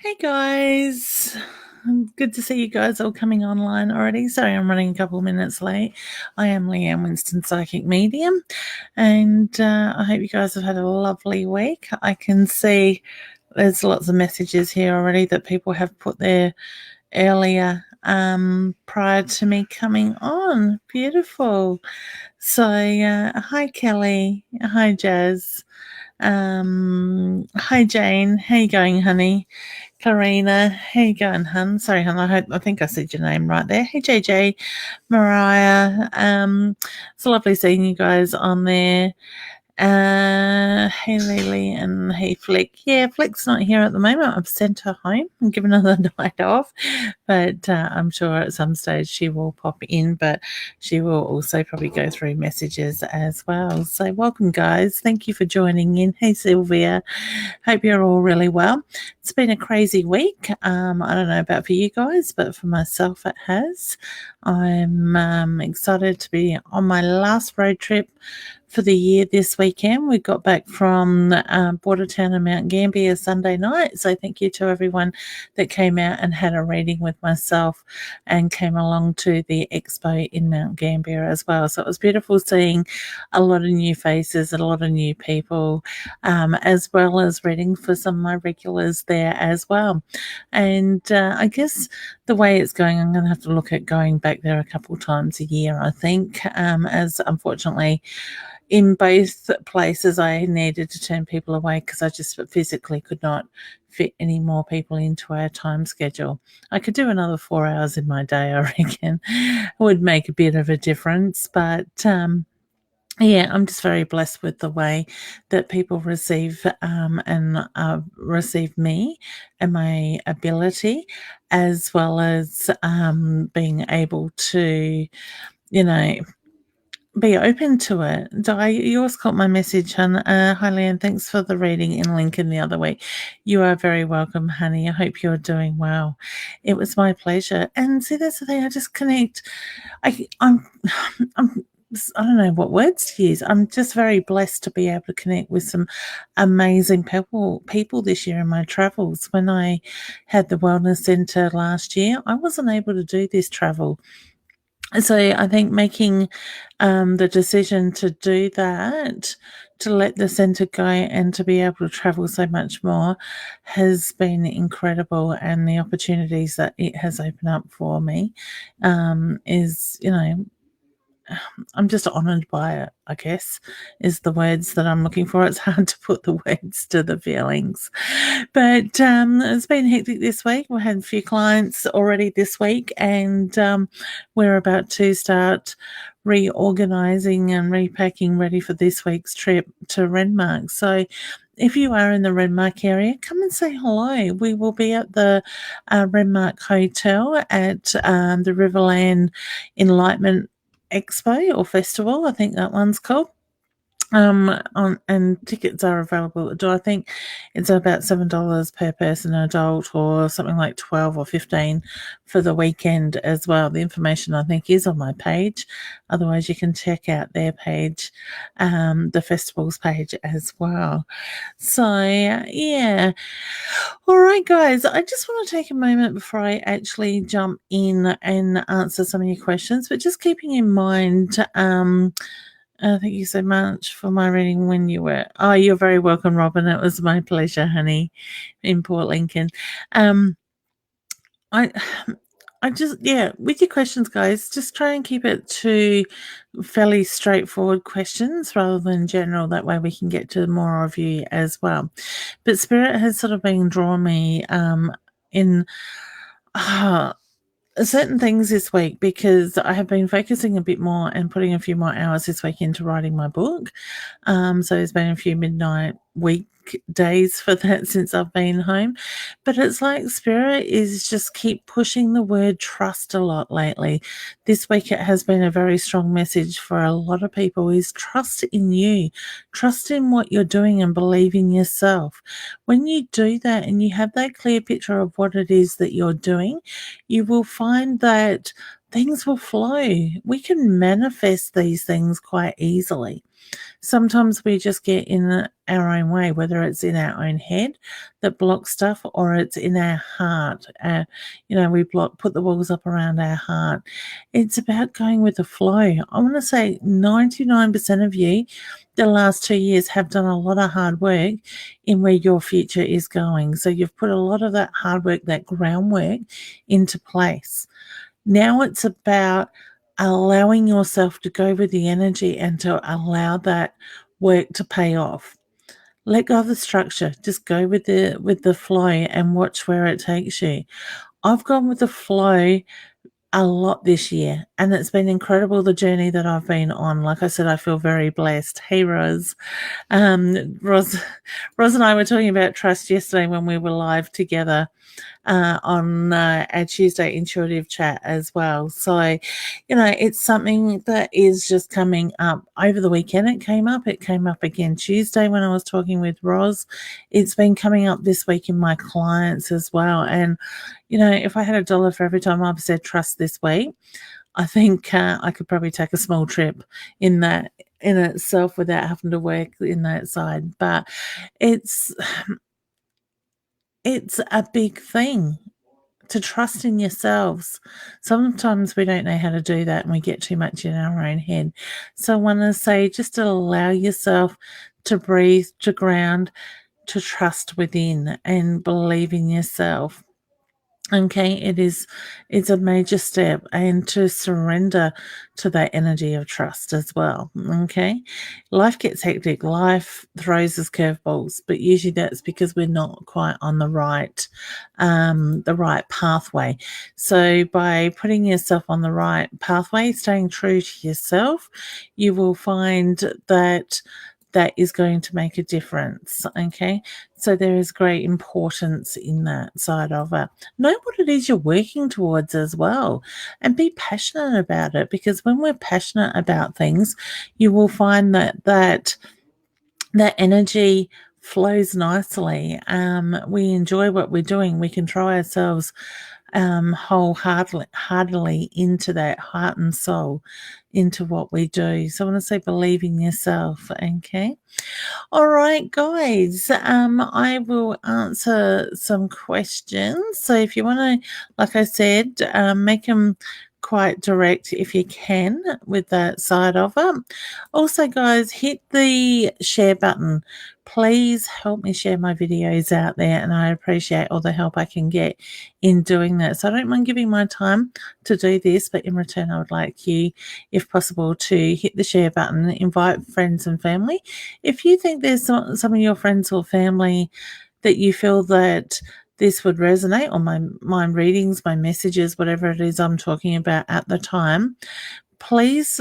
Hey guys, good to see you guys all coming online already. Sorry, I'm running a couple of minutes late. I am Leanne, Winston Psychic Medium, and I hope you guys have had a lovely week. I can see there's lots of messages here already that people have put there earlier prior to me coming on. Beautiful. So, hi Kelly, hi Jazz, hi Jane, how you going, honey? Karina, how you going, hun? Sorry, hun, I think I said your name right there. Hey, JJ, Mariah, it's lovely seeing you guys on there. Hey Lily and hey Flick. Yeah, Flick's not here at the moment. I've sent her home and given her the night off, but I'm sure at some stage she will pop in, but she will also probably go through messages as well. So welcome guys. Thank you for joining in. Hey Sylvia. Hope you're all really well. It's been a crazy week. I don't know about for you guys, but for myself it has. I'm excited to be on my last road trip for the year this weekend. We got back from Border Town and Mount Gambier Sunday night. So thank you to everyone that came out and had a reading with myself and came along to the expo in Mount Gambier as well. So it was beautiful seeing a lot of new faces, a lot of new people, as well as reading for some of my regulars there as well. And I guess the way it's going, I'm going to have to look at going back there a couple times a year, I think, as unfortunately in both places I needed to turn people away because I just physically could not fit any more people into our time schedule. I could do another 4 hours in my day, I reckon. It would make a bit of a difference, but yeah, I'm just very blessed with the way that people receive and receive me and my ability, as well as being able to, you know, be open to it. Yours caught my message, hun. Hi, Leanne. Thanks for the reading in Lincoln the other week. You are very welcome, honey. I hope you're doing well. It was my pleasure. And see, that's the thing. I just connect. I'm, I'm. I don't know what words to use. I'm just very blessed to be able to connect with some amazing people this year in my travels. When I had the wellness center last year, I wasn't able to do this travel. So I think making the decision to do that, to let the centre go and to be able to travel so much more has been incredible. And the opportunities that it has opened up for me is, I'm just honoured by it, I guess, is the words that I'm looking for. It's hard to put the words to the feelings. But it's been hectic this week. We had a few clients already this week, and we're about to start reorganising and repacking ready for this week's trip to Renmark. So if you are in the Renmark area, come and say hello. We will be at the Renmark Hotel at the Riverland Enlightenment Expo or Festival, I think that one's called. And tickets are available at the door. I think it's about $7 per person adult, or something like 12 or 15 for the weekend as well. The information I think is on my page. Otherwise, you can check out their page, the festival's page as well. So yeah. All right, guys. I just want to take a moment before I actually jump in and answer some of your questions, but just keeping in mind, thank you so much for my reading when you were. Oh, you're very welcome, Robin. It was my pleasure, honey, in Port Lincoln. I I just, yeah, with your questions, guys, just try and keep it to fairly straightforward questions rather than general. That way we can get to more of you as well. But Spirit has sort of been drawing me in certain things this week because I have been focusing a bit more and putting a few more hours this week into writing my book. So there's been a few midnight weekdays for that since I've been home. But it's like Spirit is just keep pushing the word trust a lot lately. This week it has been a very strong message for a lot of people is trust in you, trust in what you're doing and believe in yourself. When you do that and you have that clear picture of what it is that you're doing, you will find that things will flow. We can manifest these things quite easily. sometimes we just get in our own way, whether it's in our own head that blocks stuff or it's in our heart. We put the walls up around our heart. It's about going with the flow. I want to say 99% of you the last 2 years have done a lot of hard work in where your future is going. So you've put a lot of that hard work, that groundwork into place. Now it's about allowing yourself to go with the energy and to allow that work to pay off. Let go of the structure. Just go with the flow and watch where it takes you. I've gone with the flow a lot this year, and it's been incredible, the journey that I've been on. Like I said, I feel very blessed. Hey, Roz. Roz and I were talking about trust yesterday when we were live together on our Tuesday intuitive chat as well. So, it's something that is just coming up over the weekend. It came up again Tuesday when I was talking with Roz. It's been coming up this week in my clients as well. And, if I had $1 for every time I've said trust this week, I think I could probably take a small trip in that in itself without having to work in that side. But it's a big thing to trust in yourselves. Sometimes we don't know how to do that and we get too much in our own head. So I want to say, just to allow yourself to breathe, to ground, to trust within and believe in yourself. Okay, it's a major step, and to surrender to that energy of trust as well. Okay, life gets hectic, life throws us curveballs, but usually that's because we're not quite on the right pathway. So by putting yourself on the right pathway, staying true to yourself, you will find that is going to make a difference. Okay, so there is great importance in that side of it. Know what it is you're working towards as well, and be passionate about it, because when we're passionate about things, you will find that energy flows nicely. We enjoy what we're doing. We can throw ourselves wholeheartedly into that heart and soul, into what we do. So I want to say, believe in yourself. Okay. All right, guys. I will answer some questions. So if you want to, like I said, make them quite direct if you can with that side of it. Also, guys, hit the share button. Please help me share my videos out there, and I appreciate all the help I can get in doing that. So I don't mind giving my time to do this, but in return, I would like you, if possible, to hit the share button, invite friends and family. If you think there's some of your friends or family that you feel that this would resonate, or my readings, my messages, whatever it is I'm talking about at the time, please,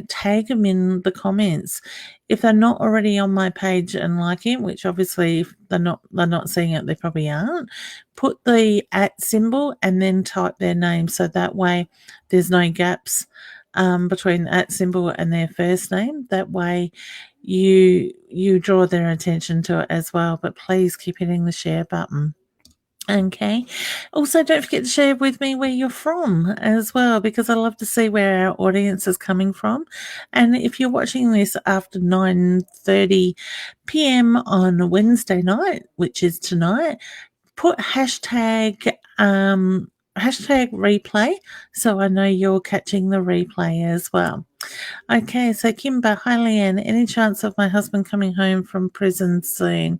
tag them in the comments. If they're not already on my page and liking, which obviously if they're not seeing it, they probably aren't, put the @ symbol and then type their name, so that way there's no gaps between the @ symbol and their first name. That way you draw their attention to it as well. But please keep hitting the share button. Okay. Also, don't forget to share with me where you're from as well, because I love to see where our audience is coming from. And if you're watching this after 9:30 p.m. on Wednesday night, which is tonight, put hashtag replay, so I know you're catching the replay as well. Okay, so Kimber, hi Leanne, any chance of my husband coming home from prison soon?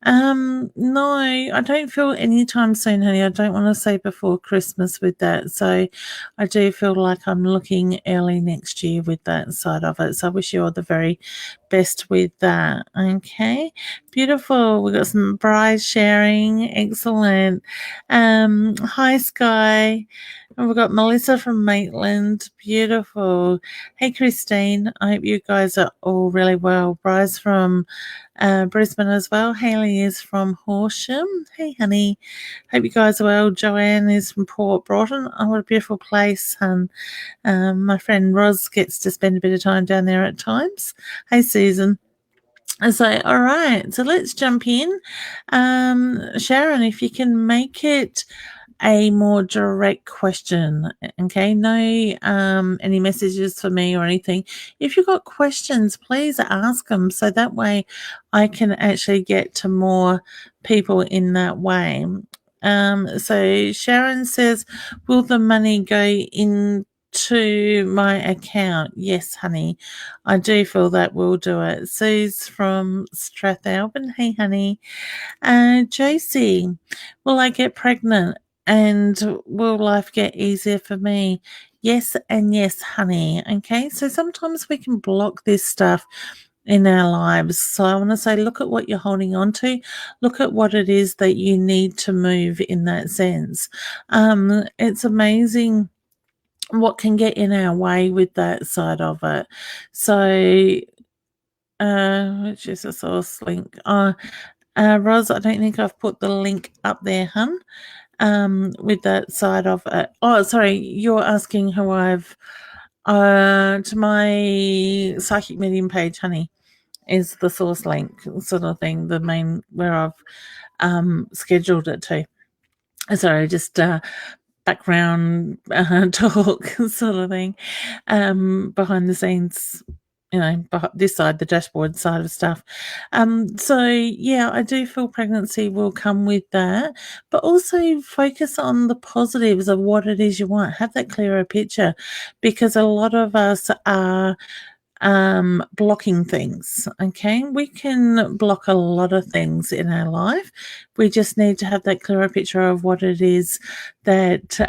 No, I don't feel anytime soon, honey. I don't want to say before Christmas with that. So I do feel like I'm looking early next year with that side of it. So I wish you all the very best with that. Okay, beautiful. We've got some brides sharing. Excellent. Hi, Sky. And we've got Melissa from Maitland. Beautiful. Hey, Christine. I hope you guys are all really well. Bryce from Brisbane as well. Haley is from Horsham. Hey, honey. Hope you guys are well. Joanne is from Port Broughton. Oh, what a beautiful place. My friend Roz gets to spend a bit of time down there at times. Hey, Susan. So, all right. So let's jump in. Sharon, if you can make it a more direct question. Okay, no any messages for me or anything. If you've got questions, please ask them so that way I can actually get to more people in that way. So Sharon says, will the money go into my account? Yes, honey. I do feel that will do it. Sue's from Strathalbyn. Hey, honey. Josie, will I get pregnant? And will life get easier for me? Yes, and yes, honey. Okay, so sometimes we can block this stuff in our lives. So I want to say, look at what you're holding on to. Look at what it is that you need to move in that sense. It's amazing what can get in our way with that side of it. So, which is a source link. Roz, I don't think I've put the link up there, hun. With that side of it. Oh, sorry, you're asking who I've to my psychic medium page, honey, is the source link sort of thing, the main where I've scheduled it to. Sorry, just background talk sort of thing, behind the scenes, this side, the dashboard side of stuff. So yeah, I do feel pregnancy will come with that, but also focus on the positives of what it is you want. Have that clearer picture, because a lot of us are blocking things. Okay, we can block a lot of things in our life. We just need to have that clearer picture of what it is that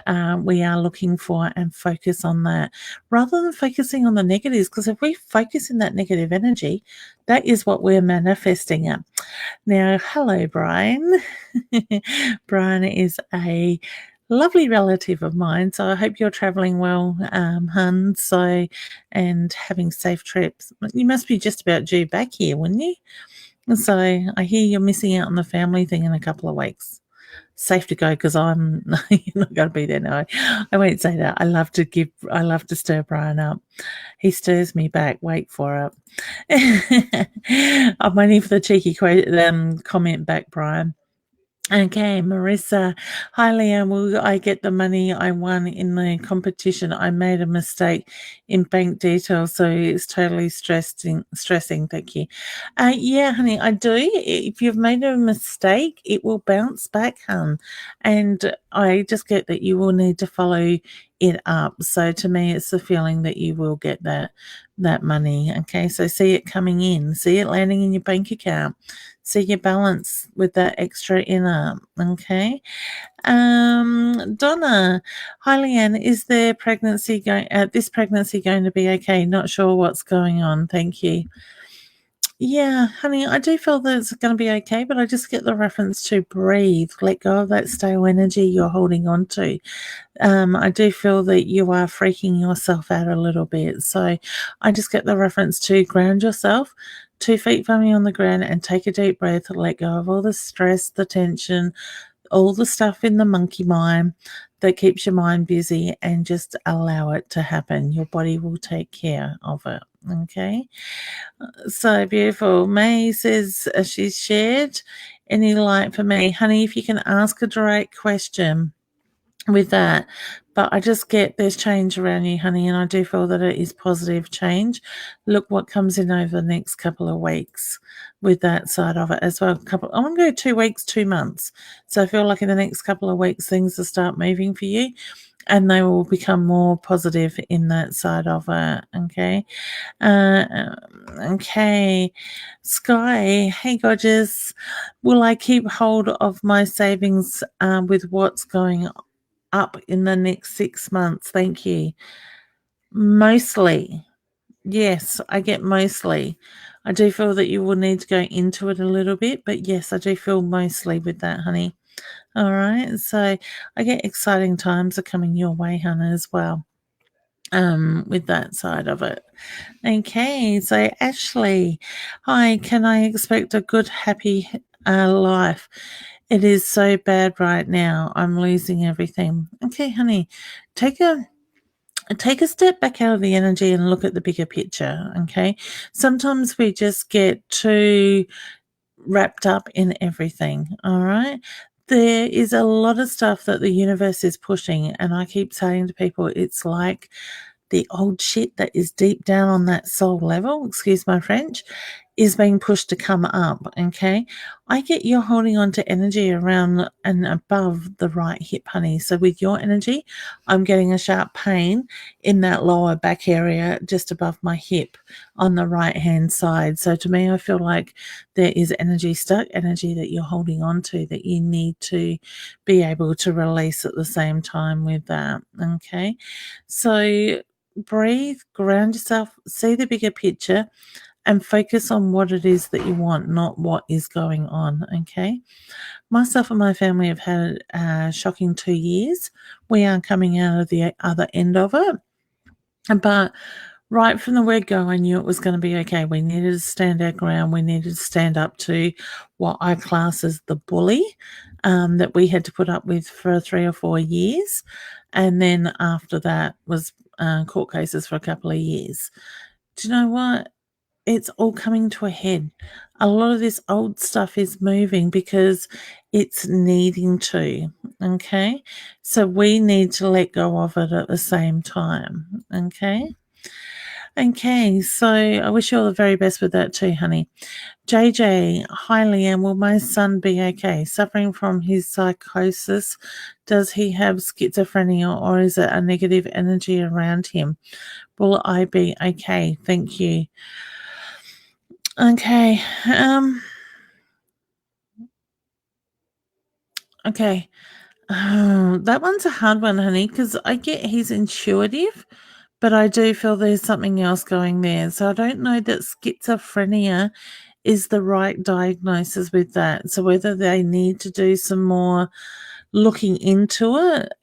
we are looking for and focus on that rather than focusing on the negatives, because if we focus in that negative energy, that is what we're manifesting it. Now, hello, Brian. Brian is a lovely relative of mine, so I hope you're traveling well, hun. So, and having safe trips. You must be just about due back here, wouldn't you? So I hear you're missing out on the family thing in a couple of weeks. Safe to go, because I'm you're not going to be there. No, I won't say that. I love to stir Brian up. He stirs me back. Wait for it. I'm waiting for the cheeky comment back, Brian. Okay, Marissa. Hi, Leanne. Will I get the money I won in the competition? I made a mistake in bank details, so it's totally stressing. Thank you. Yeah, honey, I do. If you've made a mistake, it will bounce back, hun. And I just get that you will need to follow it up. So to me, it's the feeling that you will get that money. Okay, so see it coming in, see it landing in your bank account. See your balance with that extra inner. Okay. Donna, hi, Leanne. Is there this pregnancy going to be okay? Not sure what's going on. Thank you. Yeah, honey, I do feel that it's going to be okay, but I just get the reference to breathe, let go of that stale energy you're holding on to. I do feel that you are freaking yourself out a little bit. So I just get the reference to ground yourself, 2 feet firmly on the ground, and take a deep breath, let go of all the stress, the tension, all the stuff in the monkey mind that keeps your mind busy, and just allow it to happen. Your body will take care of it. Okay. So beautiful. May says she's shared any light for me. Honey, if you can ask a direct question with that. But I just get there's change around you, honey, and I do feel that it is positive change. Look what comes in over the next couple of weeks with that side of it as well. I want to go 2 weeks, 2 months. So I feel like in the next couple of weeks things will start moving for you, and they will become more positive in that side of it. Okay. Okay. Sky, hey gorgeous. Will I keep hold of my savings with what's going up in the next 6 months? Thank you. Mostly. Yes, I get mostly. I do feel that you will need to go into it a little bit, but yes, I do feel mostly with that, honey. All right. So I get exciting times are coming your way, Hannah, as well. With that side of it. Okay, so Ashley, hi, can I expect a good, happy life? It is so bad right now. I'm losing everything. Okay, honey, take a step back out of the energy and look at the bigger picture. Okay, sometimes we just get too wrapped up in everything. All right, there is a lot of stuff that the universe is pushing, and I keep saying to people, it's like the old shit that is deep down on that soul level, excuse my French, is being pushed to come up. Okay. I get you're holding on to energy around and above the right hip, honey. So with your energy, I'm getting a sharp pain in that lower back area just above my hip on the right hand side. So to me, I feel like there is energy stuck, energy that you're holding on to that you need to be able to release at the same time with that. Okay. So breathe, ground yourself, see the bigger picture, and focus on what it is that you want, not what is going on. Okay. Myself and my family have had a shocking 2 years. We are coming out of the other end of it. But right from the word go, I knew it was going to be okay. We needed to stand our ground. We needed to stand up to what I class as the bully that we had to put up with for 3 or 4 years. And then after that was court cases for a couple of years. Do you know what? It's all coming to a head. A lot of this old stuff is moving because it's needing to. Okay. So we need to let go of it at the same time. Okay. Okay. So I wish you all the very best with that too, honey. JJ, hi Leanne, will my son be okay? Suffering from his psychosis, does he have schizophrenia or is it a negative energy around him? Will I be okay? Thank you. Okay. Okay. That one's a hard one, honey, because I get he's intuitive, but I do feel there's something else going there. So I don't know that schizophrenia is the right diagnosis with that. So whether they need to do some more looking into it,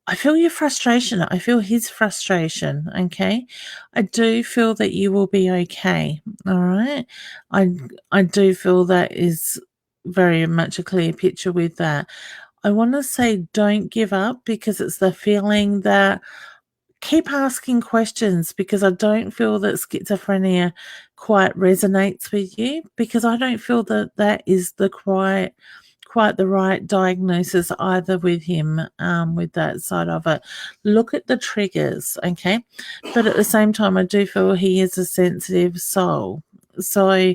I feel your frustration. I feel his frustration. Okay. I do feel that you will be okay. All right. I do feel that is very much a clear picture with that. I want to say don't give up because it's the feeling that keep asking questions because I don't feel that schizophrenia quite resonates with you because I don't feel that that is the quite the right diagnosis either with him with that side of it. Look at the triggers, okay? But at the same time, I do feel he is a sensitive soul. So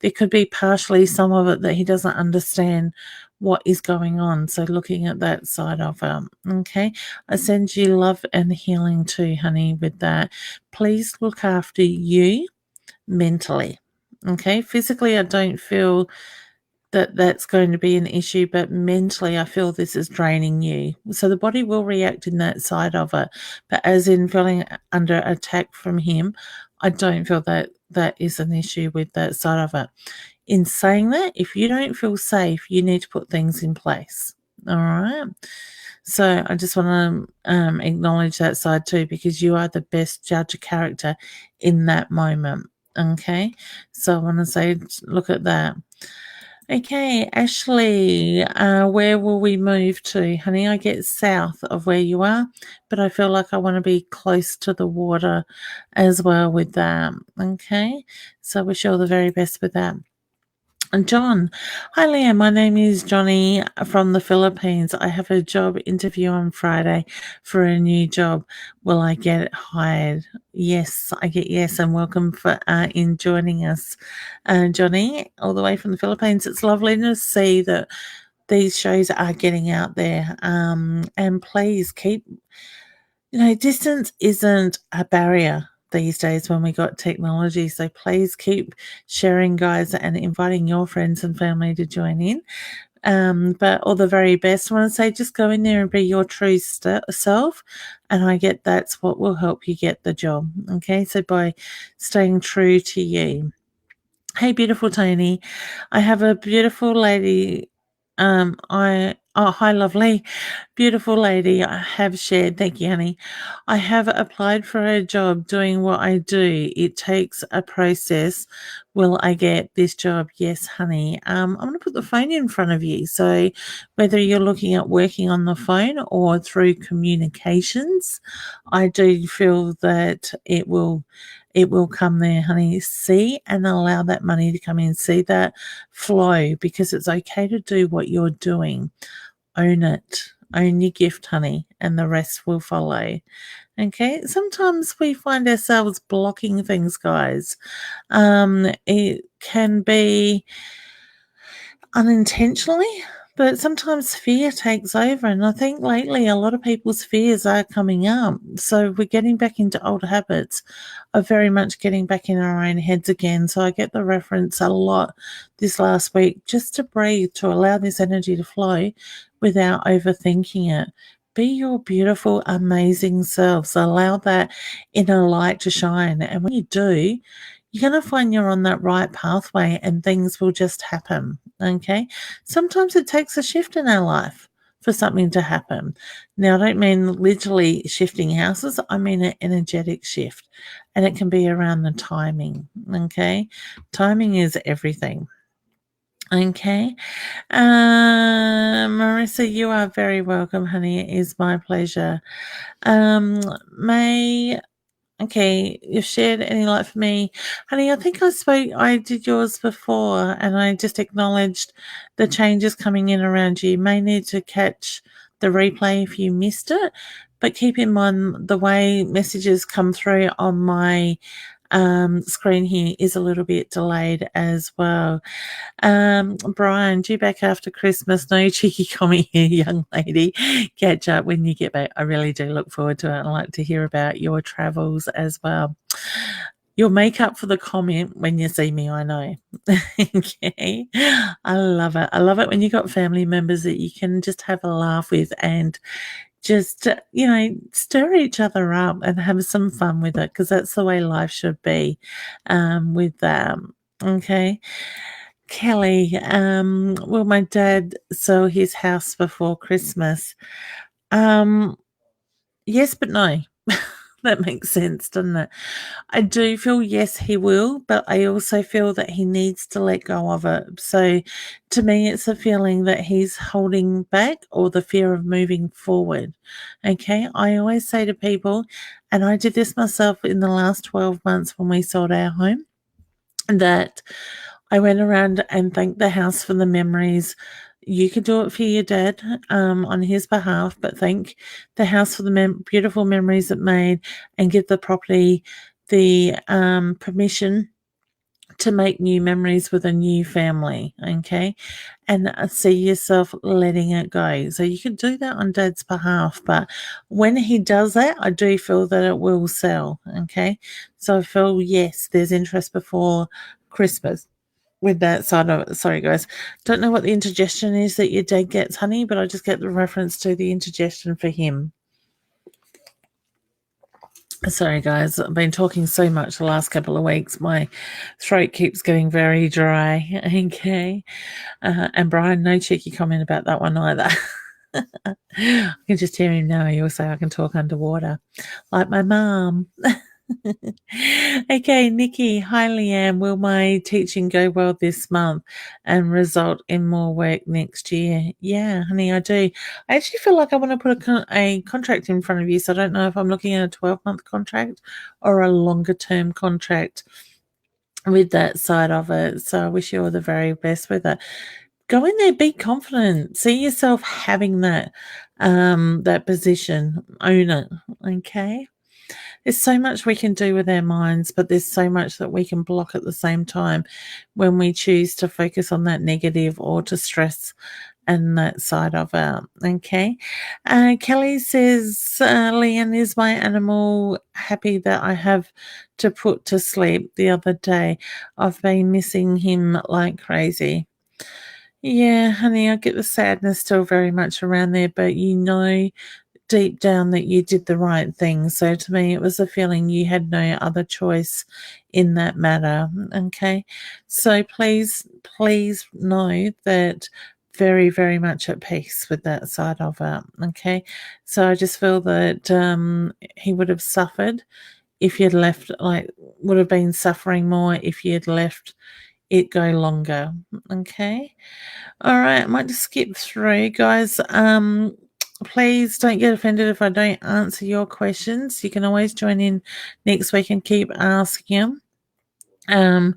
there could be partially some of it that he doesn't understand what is going on. So looking at that side of it, okay? I send you love and healing too, honey, with that. Please look after you mentally, okay? Physically, I don't feel that that's going to be an issue, but mentally I feel this is draining you. So the body will react in that side of it. But as in feeling under attack from him, I don't feel that that is an issue with that side of it. In saying that, if you don't feel safe, you need to put things in place. All right. So I just want to acknowledge that side too, because you are the best judge of character in that moment. Okay. So I want to say, look at that. Okay, Ashley, where will we move to, honey? I get south of where you are, but I feel like I want to be close to the water as well with that. Okay, so wish you all the very best with that. And John, hi Leanne, my name is Johnny from the Philippines. I have a job interview on Friday for a new job. Will I get hired? Yes, I get yes, and welcome for in joining us, Johnny, all the way from the Philippines. It's lovely to see that these shows are getting out there. And please keep, distance isn't a barrier these days when we got technology. So please keep sharing, guys, and inviting your friends and family to join in. But all the very best. I want to say just go in there and be your true self. And I get that's what will help you get the job. Okay. So by staying true to you. Hey, beautiful Tony. I have a beautiful lady. Hi, lovely. Beautiful lady. I have shared. Thank you, honey. I have applied for a job doing what I do. It takes a process. Will I get this job? Yes, honey. I'm going to put the phone in front of you. So whether you're looking at working on the phone or through communications, I do feel that it will it will come there, honey. See and allow that money to come in. See that flow, because it's okay to do what you're doing. Own it. Own your gift, honey, and the rest will follow. Okay. Sometimes we find ourselves blocking things, guys. It can be unintentionally, but sometimes fear takes over. And I think lately a lot of people's fears are coming up. So we're getting back into old habits of very much getting back in our own heads again. So I get the reference a lot this last week, just to breathe, to allow this energy to flow without overthinking it. Be your beautiful, amazing selves. Allow that inner light to shine. And when you do, you're going to find you're on that right pathway and things will just happen. Okay. Sometimes it takes a shift in our life for something to happen. Now, I don't mean literally shifting houses, I mean an energetic shift, and it can be around the timing. Okay. Timing is everything. Okay. Marissa, you are very welcome, honey. It is my pleasure. May Okay, you've shared any light for me. Honey, I think I did yours before, and I just acknowledged the changes coming in around you. You may need to catch the replay if you missed it, but keep in mind the way messages come through on my screen here is a little bit delayed as well. Brian, due back after Christmas. No cheeky comment here, young lady. Catch up when you get back. I really do look forward to it. I'd like to hear about your travels as well. You'll make up for the comment when you see me, I know. Okay. I love it. I love it when you got family members that you can just have a laugh with and just, stir each other up and have some fun with it, because that's the way life should be with them. Okay. Kelly, well, my dad sold his house before Christmas. Yes, but no. That makes sense, doesn't it? I do feel yes, he will, but I also feel that he needs to let go of it. So to me, it's a feeling that he's holding back, or the fear of moving forward. Okay. I always say to people, and I did this myself in the last 12 months when we sold our home, that I went around and thanked the house for the memories. You could do it for your dad on his behalf, but thank the house for the beautiful memories it made, and give the property the permission to make new memories with a new family. Okay. And see yourself letting it go. So you can do that on dad's behalf, but when he does that, I do feel that it will sell. Okay. So I feel, yes, there's interest before Christmas with that side of it. Sorry, guys. Don't know what the indigestion is that your dad gets, honey, but I just get the reference to the indigestion for him. Sorry, guys. I've been talking so much the last couple of weeks. My throat keeps getting very dry. Okay. And Brian, no cheeky comment about that one either. I can just hear him now. He'll say I can talk underwater, like my mum. Okay, Nikki. Hi, Leanne. Will my teaching go well this month and result in more work next year? Yeah, honey, I do. I actually feel like I want to put a contract in front of you, so I don't know if I'm looking at a 12-month contract or a longer-term contract with that side of it. So I wish you all the very best with it. Go in there, be confident. See yourself having that position. Own it. Okay. There's so much we can do with our minds, but there's so much that we can block at the same time when we choose to focus on that negative or to stress and that side of it. Okay. Kelly says, Leanne, is my animal happy that I have to put to sleep the other day? I've been missing him like crazy. Yeah, honey, I get the sadness still very much around there, but deep down that you did the right thing. So to me, it was a feeling you had no other choice in that matter. Okay. So please know that very, very much at peace with that side of it. Okay. So I just feel that he would have suffered if you'd left, would have been suffering more if you'd left it go longer. Okay. All right. I might just skip through, guys. Please don't get offended if I don't answer your questions. You can always join in next week and keep asking them.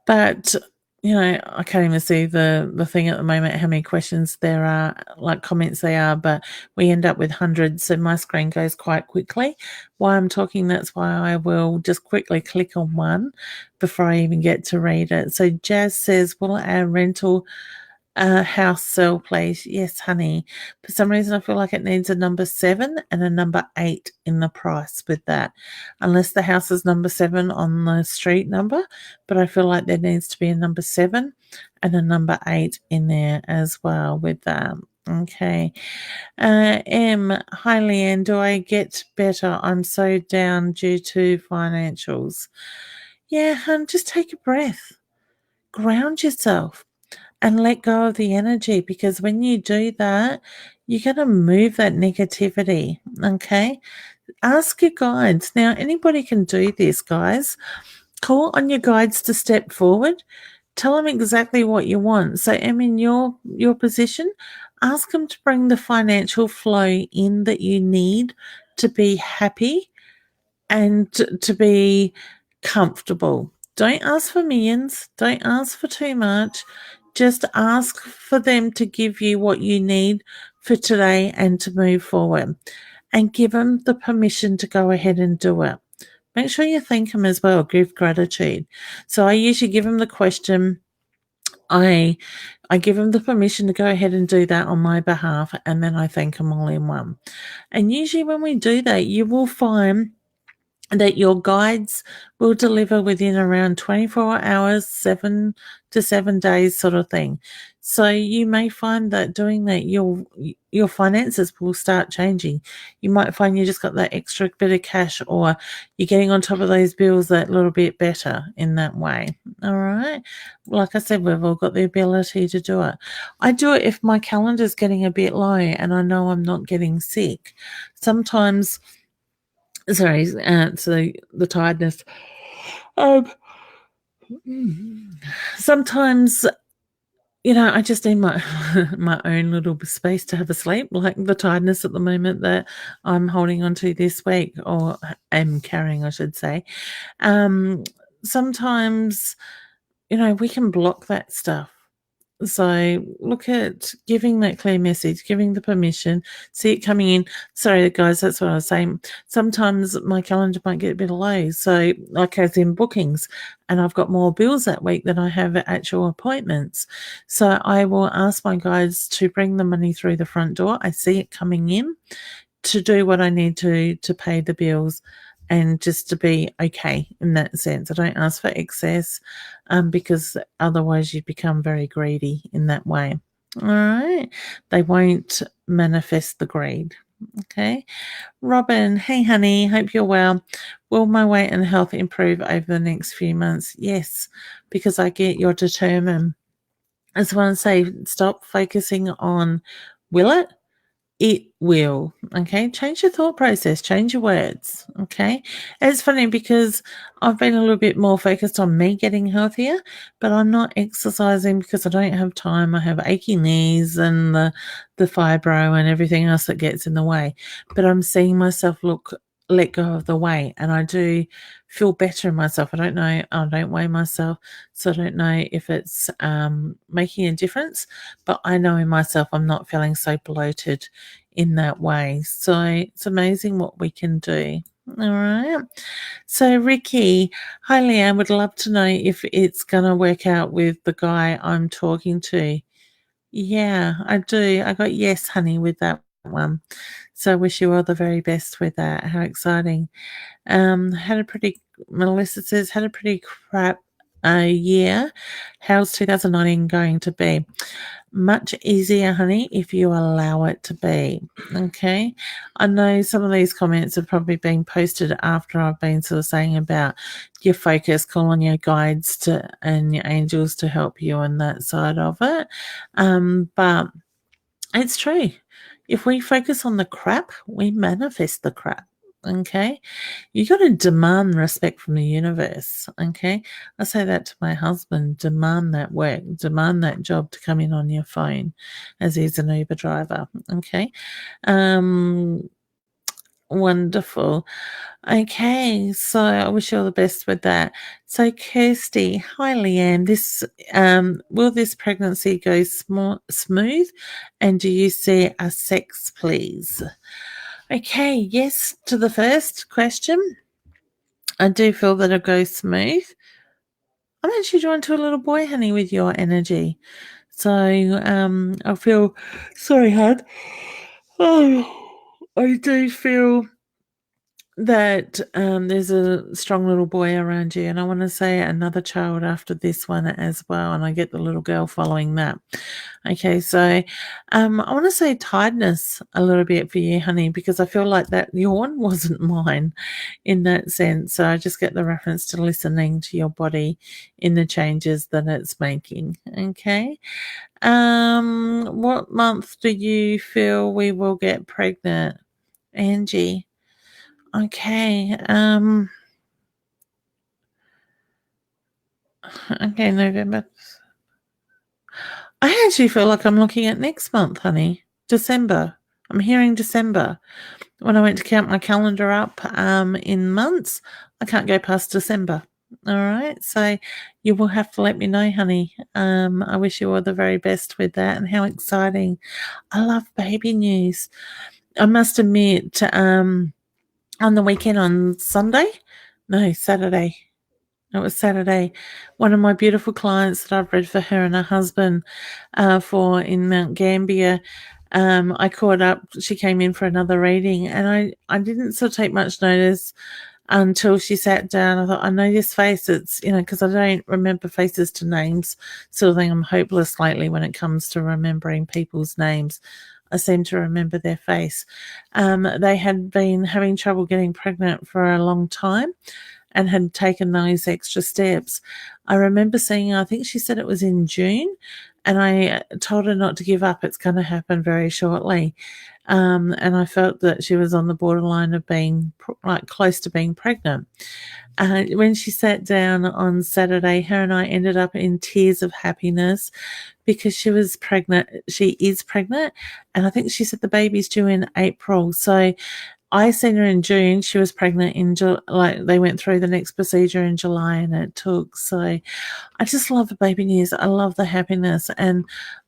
But I can't even see the thing at the moment, how many questions there are, like comments they are, but we end up with hundreds, so my screen goes quite quickly. While I'm talking, that's why I will just quickly click on one before I even get to read it. So Jazz says, will our rental house sell, please? Yes, honey. For some reason, I feel like it needs a number 7 and a number 8 in the price with that. Unless the house is number 7 on the street number, but I feel like there needs to be a number 7 and a number 8 in there as well with that. Okay. Hi Leanne, do I get better? I'm so down due to financials. Yeah, hun, just take a breath. Ground yourself and let go of the energy, because when you do that, you're going to move that negativity. Okay. Ask your guides. Now, anybody can do this, guys. Call on your guides to step forward. Tell them exactly what you want. So, in your position, ask them to bring the financial flow in that you need to be happy and to be comfortable. Don't ask for millions. Don't ask for too much. Just ask for them to give you what you need for today and to move forward. And give them the permission to go ahead and do it. Make sure you thank them as well. Give gratitude. So I usually give them the question. I give them the permission to go ahead and do that on my behalf, and then I thank them all in one. And usually when we do that, you will find that your guides will deliver within around 24 hours, 7 to 7 days sort of thing. So you may find that doing that, your finances will start changing. You might find you just got that extra bit of cash, or you're getting on top of those bills that little bit better in that way. All right. Like I said, we've all got the ability to do it. I do it if my calendar's getting a bit low and I know I'm not getting sick. Sometimes so the tiredness. Um, Sometimes, I just need my my own little space to have a sleep, like the tiredness at the moment that I'm holding on to this week, or am carrying, I should say. Sometimes, we can block that stuff. So look at giving that clear message, giving the permission, see it coming in. Sorry, guys, that's what I was saying. Sometimes my calendar might get a bit low. So, like as in bookings, and I've got more bills that week than I have actual appointments. So I will ask my guides to bring the money through the front door. I see it coming in to do what I need to pay the bills and just to be okay in that sense. I don't ask for excess because otherwise you become very greedy in that way. All right. They won't manifest the greed. Okay. Robin, hey honey, hope you're well. Will my weight and health improve over the next few months? Yes, because I get you're determined. I just want to say, stop focusing on will it will. Okay. Change your thought process, change your words. Okay. And it's funny because I've been a little bit more focused on me getting healthier, but I'm not exercising because I don't have time. I have achy knees and the fibro and everything else that gets in the way. But I'm seeing myself let go of the weight, and I do feel better in myself. I don't weigh myself, so I don't know if it's making a difference, but I know in myself I'm not feeling so bloated in that way. So it's amazing what we can do. All right. So Ricky, hi Leanne, would love to know if it's going to work out with the guy I'm talking to. Yeah, I do. I got yes, honey, with that one. So I wish you all the very best with that. How exciting. Melissa says, had a pretty crap year. How's 2019 going to be? Much easier, honey, if you allow it to be. Okay. I know some of these comments have probably been posted after I've been sort of saying about your focus, call on your guides and your angels to help you on that side of it. But it's true. If we focus on the crap, we manifest the crap. Okay. You got to demand respect from the universe. Okay. I say that to my husband, demand that work, demand that job to come in on your phone as he's an Uber driver. Okay. Um, Wonderful. Okay, so I wish you all the best with that. So Kirsty, hi Leanne. Will this pregnancy go smooth? And do you see a sex, please? Okay, yes to the first question. I do feel that it'll go smooth. I'm actually drawn to a little boy, honey, with your energy. So I feel sorry, hon. Oh, I do feel that there's a strong little boy around you, and I want to say another child after this one as well, and I get the little girl following that. Okay, so I want to say tiredness a little bit for you, honey, because I feel like that yawn wasn't mine in that sense. So I just get the reference to listening to your body in the changes that it's making. Okay. What month do you feel we will get pregnant, Angie? Okay. Okay, November. I actually feel like I'm looking at next month, honey. December. I'm hearing December. When I went to count my calendar up in months, I can't go past December. All right. So you will have to let me know, honey. I wish you all the very best with that, and how exciting. I love baby news. I must admit, on the weekend on Sunday, no, Saturday. It was Saturday. One of my beautiful clients that I've read for her and her husband for in Mount Gambier, I caught up. She came in for another reading, and I didn't sort of take much notice until she sat down. I thought, I know this face. It's, because I don't remember faces to names, sort of thing. I'm hopeless lately when it comes to remembering people's names. I seem to remember their face. They had been having trouble getting pregnant for a long time and had taken those extra steps. I remember seeing, I think she said it was in June, and I told her not to give up. It's going to happen very shortly. And I felt that she was on the borderline of being like close to being pregnant. When she sat down on Saturday, her and I ended up in tears of happiness because she was pregnant. She is pregnant. And I think she said the baby's due in April. So I seen her in June. She was pregnant in like they went through the next procedure in July, and it took. So I just love the baby news. I love the happiness, and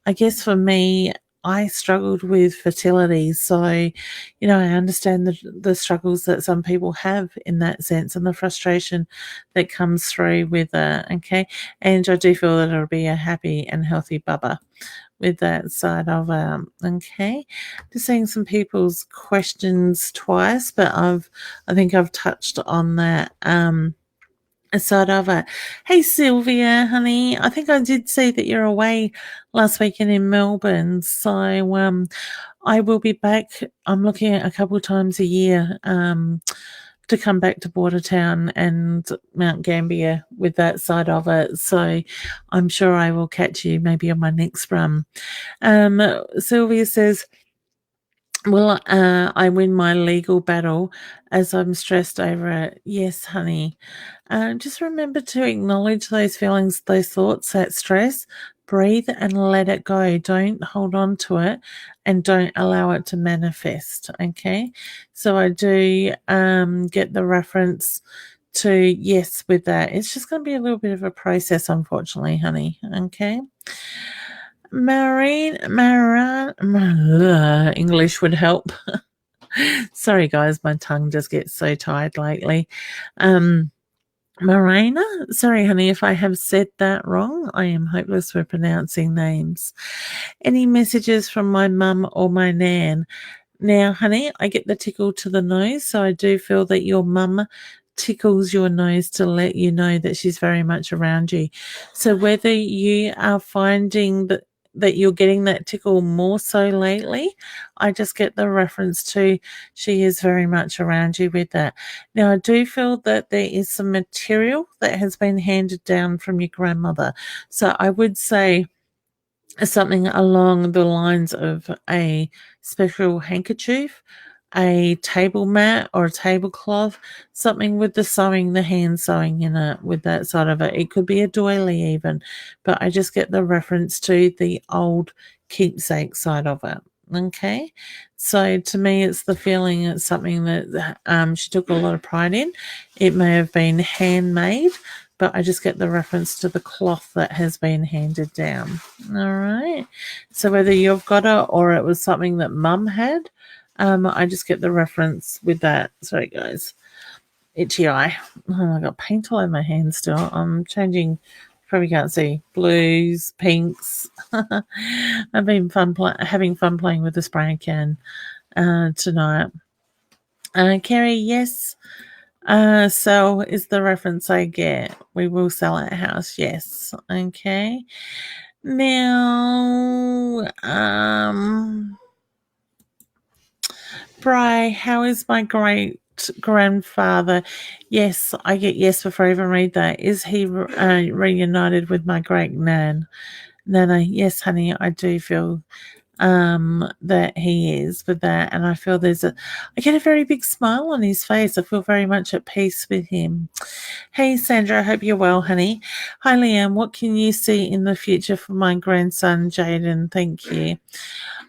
I guess for me, I struggled with fertility. So, I understand the struggles that some people have in that sense, and the frustration that comes through with it. Okay, and I do feel that it'll be a happy and healthy bubba with that side of okay. Just seeing some people's questions twice, but I think I've touched on that side of it. Hey Sylvia, honey, I think I did see that you're away last weekend in Melbourne, so I will be back. I'm looking at a couple of times a year to come back to Bordertown and Mount Gambier with that side of it. So I'm sure I will catch you maybe on my next run. Sylvia says, will I win my legal battle as I'm stressed over it? Yes, honey. Just remember to acknowledge those feelings, those thoughts, that stress. Breathe and let it go. Don't hold on to it, and don't allow it to manifest. Okay. So I do get the reference to yes with that. It's just going to be a little bit of a process, unfortunately, honey. Okay. English would help. Sorry, guys, my tongue just gets so tired lately. Marina, sorry, honey, if I have said that wrong. I am hopeless for pronouncing names. Any messages from my mum or my nan? Now, honey, I get the tickle to the nose, so I do feel that your mum tickles your nose to let you know that she's very much around you. So whether you are finding that you're getting that tickle more so lately, I just get the reference to she is very much around you with that. Now, I do feel that there is some material that has been handed down from your grandmother. So I would say something along the lines of a special handkerchief, a table mat or a tablecloth, something with the hand sewing in it, with that side of it. It could be a doily even, but I just get the reference to the old keepsake side of it. Okay, so to me, it's the feeling it's something that she took a lot of pride in. It may have been handmade, but I just get the reference to the cloth that has been handed down. All right. So whether you've got it or it was something that mum had, I just get the reference with that. Sorry, guys. Itchy eye. Oh, I got paint all over my hands still. I'm changing. Probably can't see. Blues, pinks. I've been having fun playing with the spray can tonight. Kerry, yes. Sell is the reference I get. We will sell at house, yes. Okay. Now, Bri, how is my great grandfather? Yes, I get yes before I even read that. Is he reunited with my great Nana? Yes, honey, I do feel that he is with that, and I feel I get a very big smile on his face. I feel very much at peace with him. Hey Sandra, I hope you're well, honey. Hi Leanne, what can you see in the future for my grandson Jaden? Thank you.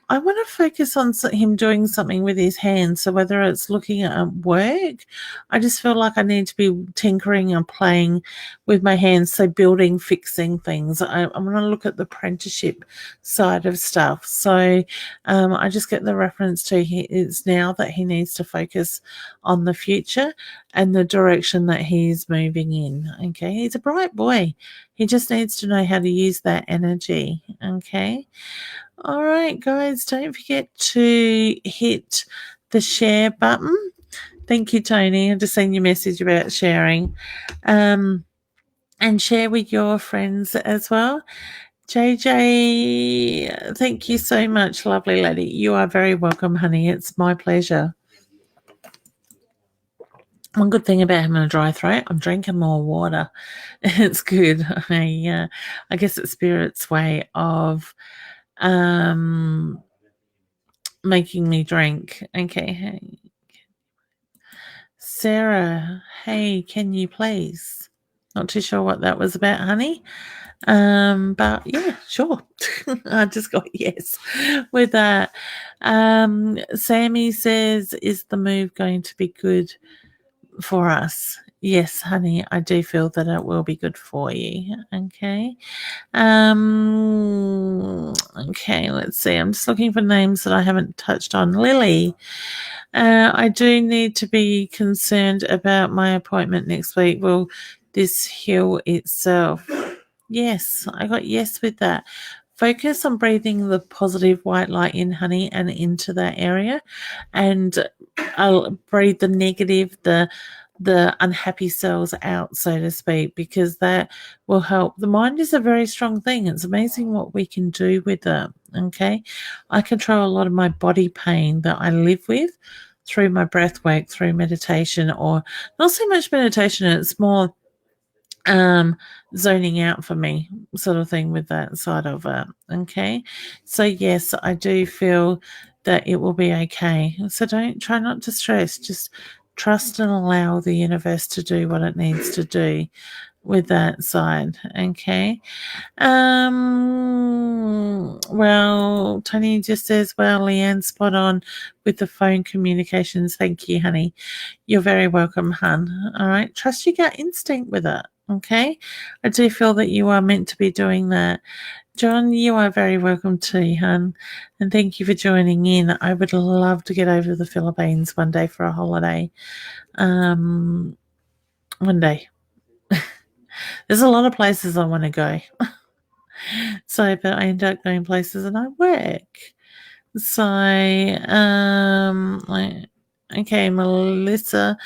I want to focus on him doing something with his hands. So whether it's looking at work, I just feel like I need to be tinkering and playing with my hands. So building, fixing things. I want to look at the apprenticeship side of stuff. So I just get the reference to it's now that he needs to focus on the future and the direction that he's moving in. Okay, he's a bright boy. He just needs to know how to use that energy. Okay. All right, guys, don't forget to hit the share button. Thank you, Tony. I just seen your message about sharing. And share with your friends as well. JJ, thank you so much, lovely lady. You are very welcome, honey. It's my pleasure. One good thing about having a dry throat, I'm drinking more water. It's good. I guess it's Spirit's way of making me drink. Okay, hey. Sarah, hey, can you please? Not too sure what that was about, honey. But yeah, sure. I just got yes with that. Sammy says, is the move going to be good for us? Yes, honey, I do feel that it will be good for you. Okay. Okay, let's see. I'm just looking for names that I haven't touched on. Lily, I do need to be concerned about my appointment next week. Will this heal itself? Yes, I got yes with that. Focus on breathing the positive white light in, honey, and into that area, and I'll breathe the negative, the unhappy cells out, so to speak, because that will help. The mind is a very strong thing. It's amazing what we can do with it. Okay, I control a lot of my body pain that I live with through my breath work, through meditation, or not so much meditation. It's more zoning out for me, sort of thing, with that side of it. Okay, so yes, I do feel that it will be okay. So try not to stress, just trust and allow the universe to do what it needs to do with that side. Okay. Well, Tony just says, well, Leanne, spot on with the phone communications. Thank you, honey. You're very welcome, hun. All right. Trust your gut instinct with it. Okay. I do feel that you are meant to be doing that. John, you are very welcome too, hun. And thank you for joining in. I would love to get over to the Philippines one day for a holiday. One day. There's a lot of places I want to go. So, but I end up going places and I work. So, okay, Melissa,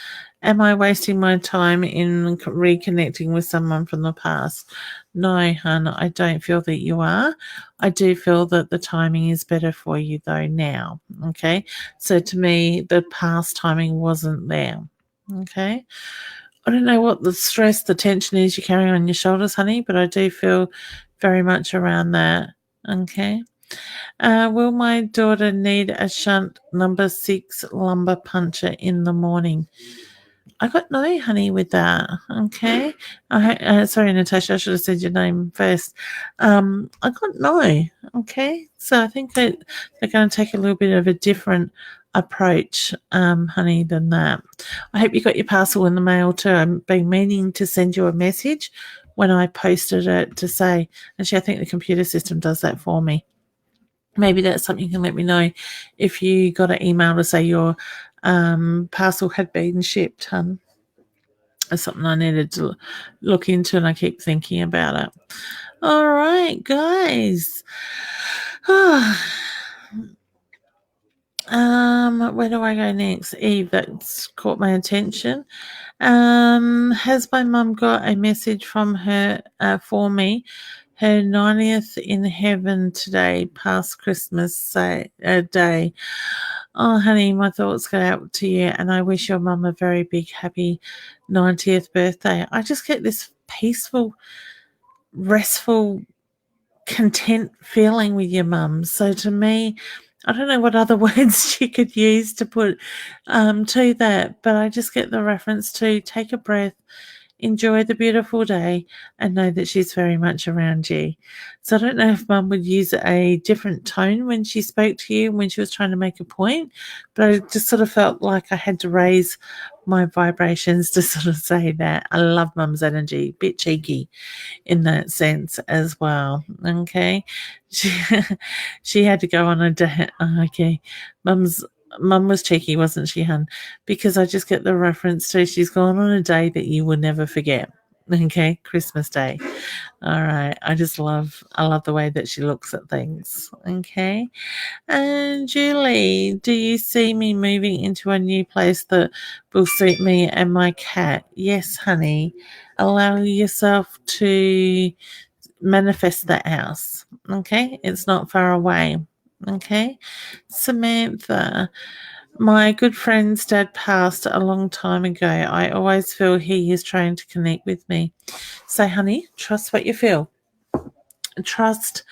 am I wasting my time in reconnecting with someone from the past? No, hun, I don't feel that you are. I do feel that the timing is better for you though now. Okay, so to me, the past timing wasn't there. Okay. I don't know what the stress, the tension is you're carrying on your shoulders, honey, but I do feel very much around that. Okay. Will my daughter need a shunt number 6 lumbar puncture in the morning? I got no, honey, with that. Okay. Sorry, Natasha, I should have said your name first. I got no. Okay. So I think that they're going to take a little bit of a different approach, honey, than that. I hope you got your parcel in the mail too. I've been meaning to send you a message when I posted it to say, actually, I think the computer system does that for me. Maybe that's something you can let me know if you got an email to say your parcel had been shipped, hun. It's something I needed to look into, and I keep thinking about it. All right, guys. Where do I go next? Eve, that's caught my attention. Has my mum got a message from her for me? Her 90th in heaven today, past Christmas day. Oh, honey, my thoughts go out to you, and I wish your mum a very big, happy 90th birthday. I just get this peaceful, restful, content feeling with your mum. So to me, I don't know what other words she could use to put to that, but I just get the reference to take a breath, enjoy the beautiful day, and know that she's very much around you. So I don't know if mum would use a different tone when she spoke to you when she was trying to make a point, but I just sort of felt like I had to raise my vibrations to sort of say that. I love mum's energy, bit cheeky in that sense as well. Okay. She had to go on a day. Okay. Mum was cheeky, wasn't she, hun? Because I just get the reference to she's gone on a day that you will never forget. Okay, Christmas Day. All right. I love the way that she looks at things. Okay. And Julie, do you see me moving into a new place that will suit me and my cat? Yes, honey. Allow yourself to manifest that house. Okay. It's not far away. Okay. Samantha, my good friend's dad passed a long time ago. I always feel he is trying to connect with me. So, honey, trust what you feel. Trust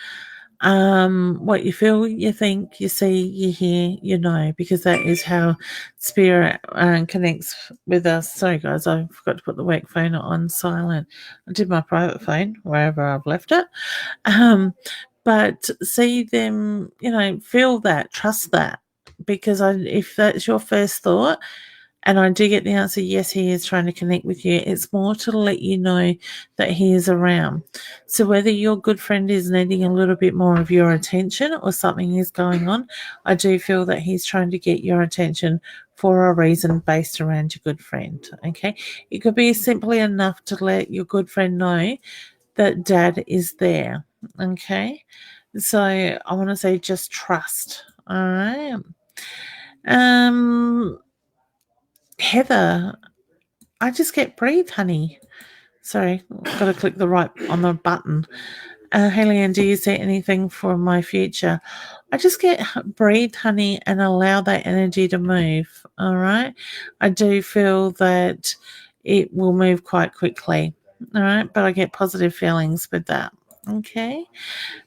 what you feel, you think, you see, you hear, you know, because that is how spirit connects with us. Sorry, guys, I forgot to put the work phone on silent. I did my private phone wherever I've left it. But see them, you know, feel that, trust that, because if that's your first thought, and I do get the answer, yes, he is trying to connect with you. It's more to let you know that he is around. So whether your good friend is needing a little bit more of your attention or something is going on, I do feel that he's trying to get your attention for a reason based around your good friend. Okay. It could be simply enough to let your good friend know that dad is there. Okay. So I want to say just trust. All right. Heather, I just get breathe, honey. Sorry, got to click the right on the button. Hey, Leanne, do you see anything for my future? I just get breathe, honey, and allow that energy to move. All right. I do feel that it will move quite quickly. All right. But I get positive feelings with that. Okay.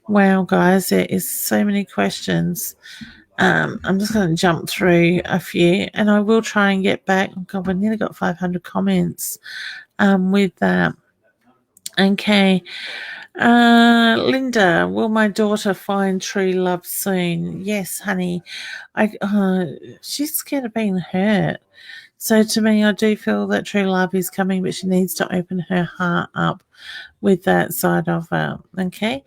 Wow, guys, there is so many questions. I'm just going to jump through a few, and I will try and get back. Oh God, we've nearly got 500 comments with that. Okay. Linda, will my daughter find true love soon? Yes, honey. She's scared of being hurt. So to me, I do feel that true love is coming, but she needs to open her heart up with that side of it. Okay.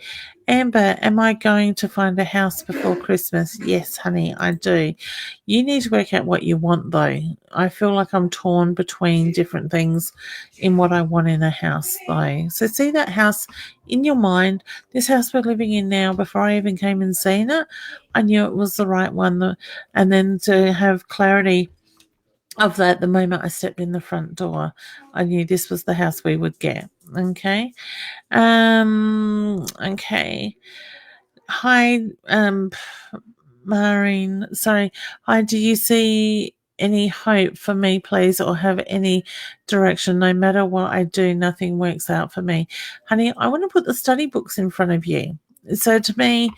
Amber, am I going to find a house before Christmas? Yes, honey, I do. You need to work out what you want, though. I feel like I'm torn between different things in what I want in a house, though. So see that house in your mind, this house we're living in now, before I even came and seen it, I knew it was the right one. And then to have clarity of that the moment I stepped in the front door, I knew this was the house we would get. Okay. Okay. Hi, Maureen. Sorry. Hi, do you see any hope for me, please, or have any direction? No matter what I do, nothing works out for me. Honey, I want to put the study books in front of you. So to me,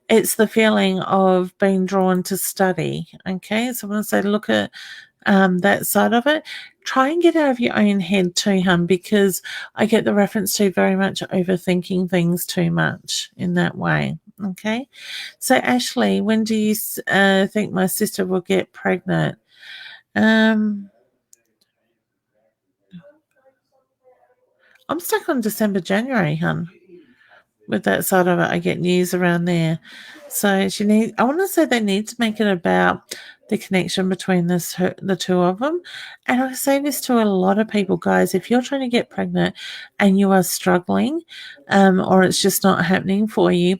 it's the feeling of being drawn to study. Okay, so when I say look at that side of it, try and get out of your own head too, hun, because I get the reference to very much overthinking things too much in that way. Okay, so Ashley, when do you think my sister will get pregnant? Um, I'm stuck on December, January, hun. With that side of it, I get news around there. So I want to say they need to make it about the connection between the two of them. And I say this to a lot of people, guys. If you're trying to get pregnant and you are struggling, or it's just not happening for you,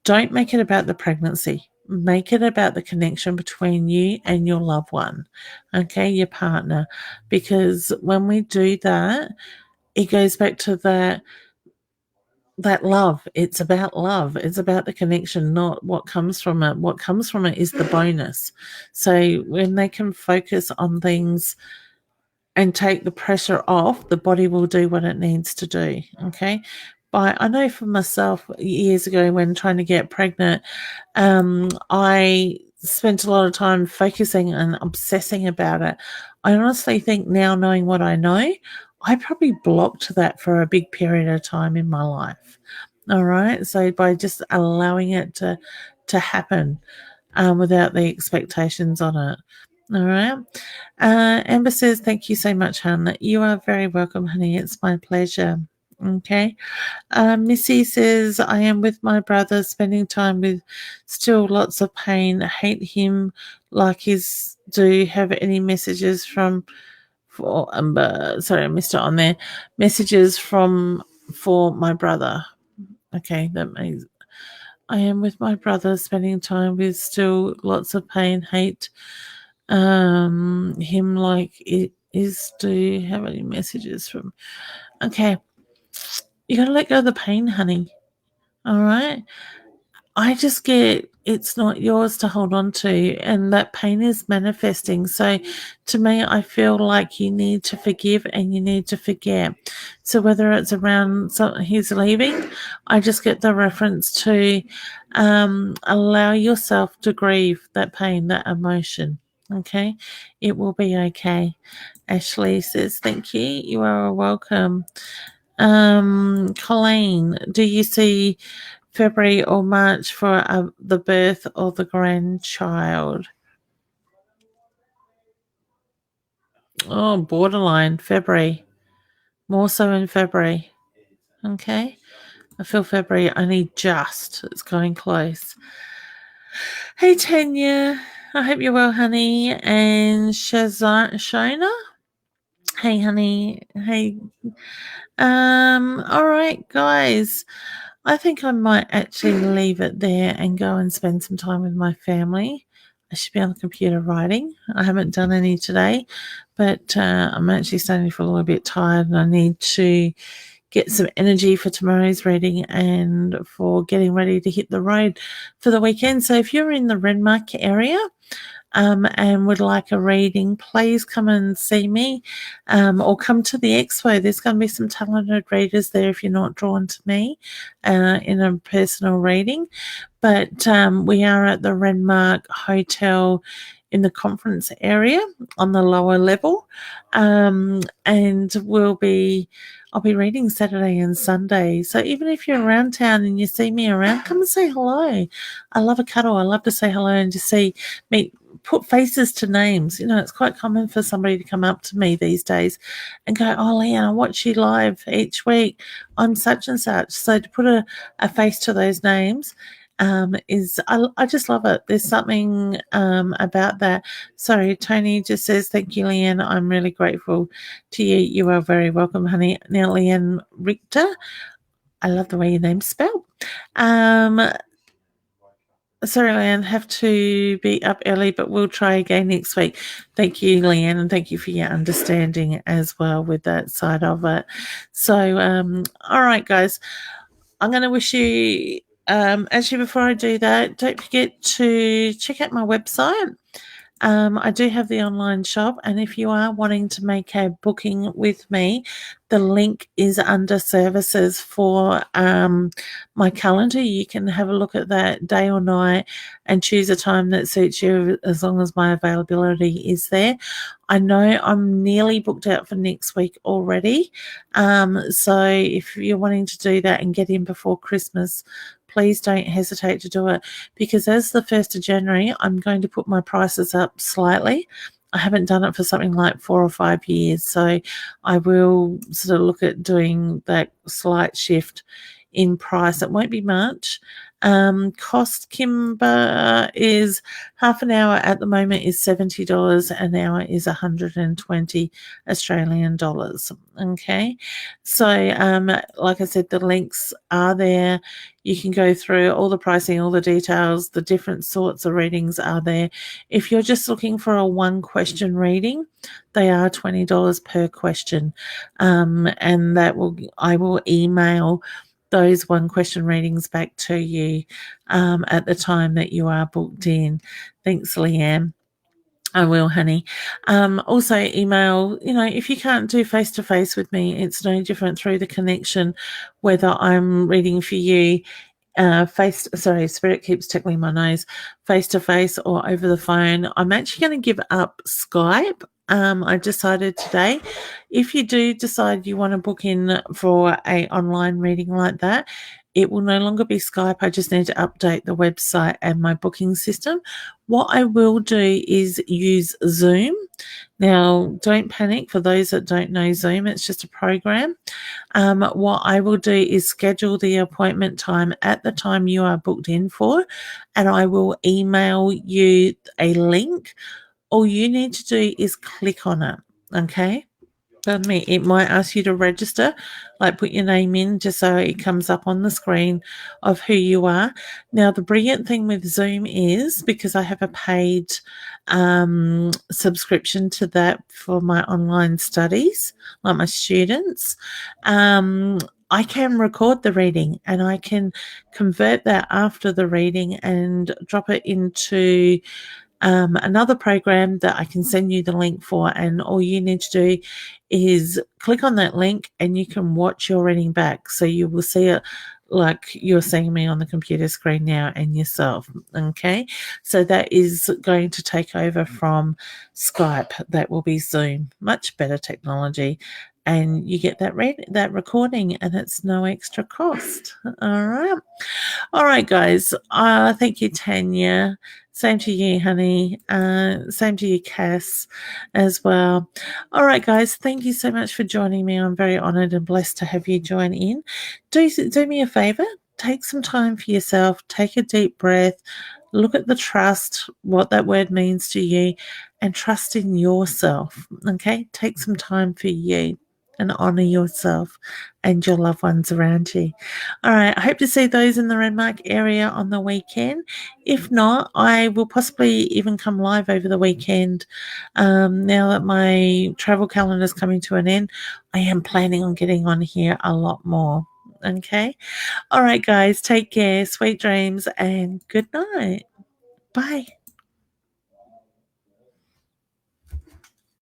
don't make it about the pregnancy. Make it about the connection between you and your loved one, okay, your partner. Because when we do that, it goes back to that love. It's about love. It's about the connection, not what comes from it. What comes from it is the bonus. So when they can focus on things and take the pressure off, the body will do what it needs to do. Okay. But I know for myself years ago when trying to get pregnant, I spent a lot of time focusing and obsessing about it. I honestly think now, knowing what I know, I probably blocked that for a big period of time in my life. All right. So by just allowing it to happen without the expectations on it. All right. Amber says, thank you so much, hon. You are very welcome, honey. It's my pleasure. Okay. Missy says, I am with my brother, spending time with still lots of pain. Hate him like his. Do you have any messages from for sorry, I missed it on there. Messages from for my brother. Okay, that means I am with my brother, spending time with still lots of pain, hate him like it is. Do you have any messages from? Okay, you gotta let go of the pain, honey. All right. I just get it's not yours to hold on to, and that pain is manifesting. So, to me, I feel like you need to forgive and you need to forget. So, whether it's around his leaving, I just get the reference to allow yourself to grieve that pain, that emotion. Okay, it will be okay. Ashley says, "Thank you. You are welcome." Colleen, do you see February or March for the birth of the grandchild? Oh, borderline February. More so in February. Okay. I feel February only just. It's going close. Hey, Tanya. I hope you're well, honey. And Shona? Hey, honey. Hey. All right, guys. I think I might actually leave it there and go and spend some time with my family. I should be on the computer writing. I haven't done any today, but I'm actually starting to feel a little bit tired and I need to get some energy for tomorrow's reading and for getting ready to hit the road for the weekend. So if you're in the Renmark area, and would like a reading, please come and see me or come to the expo. There's going to be some talented readers there if you're not drawn to me in a personal reading. But we are at the Renmark Hotel in the conference area on the lower level. And I'll be reading Saturday and Sunday. So even if you're around town and you see me around, come and say hello. I love a cuddle. I love to say hello and just put faces to names. You know, it's quite common for somebody to come up to me these days and go, oh, Leanne, I watch you live each week. I'm such and such. So to put a face to those names I just love it. There's something about that. Sorry, Tony just says, thank you, Leanne. I'm really grateful to you. You are very welcome, honey. Now, Leanne Richter, I love the way your name's spelled. Sorry, Leanne, have to be up early, but we'll try again next week. Thank you, Leanne, and thank you for your understanding as well with that side of it. So, all right, guys, I'm going to wish you, actually, before I do that, don't forget to check out my website. I do have the online shop, and if you are wanting to make a booking with me, the link is under services for my calendar. You can have a look at that day or night and choose a time that suits you as long as my availability is there. I know I'm nearly booked out for next week already. So if you're wanting to do that and get in before Christmas, please don't hesitate to do it, because as the 1st of January, I'm going to put my prices up slightly. I haven't done it for something like 4 or 5 years, so I will sort of look at doing that slight shift in price. It won't be much. Cost, Kimber, is half an hour at the moment is $70, an hour is 120 Australian dollars. Okay, so like I said, the links are there. You can go through all the pricing, all the details, the different sorts of readings are there. If you're just looking for a 1-question reading, they are $20 per question, and I will email those 1-question readings back to you at the time that you are booked in. Thanks, Leanne. I will, honey. Also, email, if you can't do face to face with me, it's no different through the connection, whether I'm reading for you Spirit keeps tickling my nose, face to face or over the phone. I'm actually going to give up Skype. I decided today, if you do decide you want to book in for a online reading like that, it will no longer be Skype. I just need to update the website and my booking system. What I will do is use Zoom. Now, don't panic for those that don't know Zoom. It's just a program. What I will do is schedule the appointment time at the time you are booked in for, and I will email you a link. All you need to do is click on it, okay? Pardon me, it might ask you to register, like put your name in just so it comes up on the screen of who you are. Now, the brilliant thing with Zoom is, because I have a paid subscription to that for my online studies, like my students, I can record the reading and I can convert that after the reading and drop it into another program that I can send you the link for, and all you need to do is click on that link and you can watch your reading back. So you will see it like you're seeing me on the computer screen now and yourself. Okay, so that is going to take over from Skype. That will be Zoom. Much better technology. And you get that recording, and it's no extra cost. All right, guys. Thank you, Tanya. Same to you, honey. Same to you, Cass, as well. All right, guys. Thank you so much for joining me. I'm very honoured and blessed to have you join in. Do me a favour. Take some time for yourself. Take a deep breath. Look at the trust, what that word means to you, and trust in yourself. Okay? Take some time for you and honour yourself and your loved ones around you. All right, I hope to see those in the Renmark area on the weekend. If not, I will possibly even come live over the weekend. Now that my travel calendar is coming to an end, I am planning on getting on here a lot more. Okay? All right, guys, take care, sweet dreams, and good night. Bye.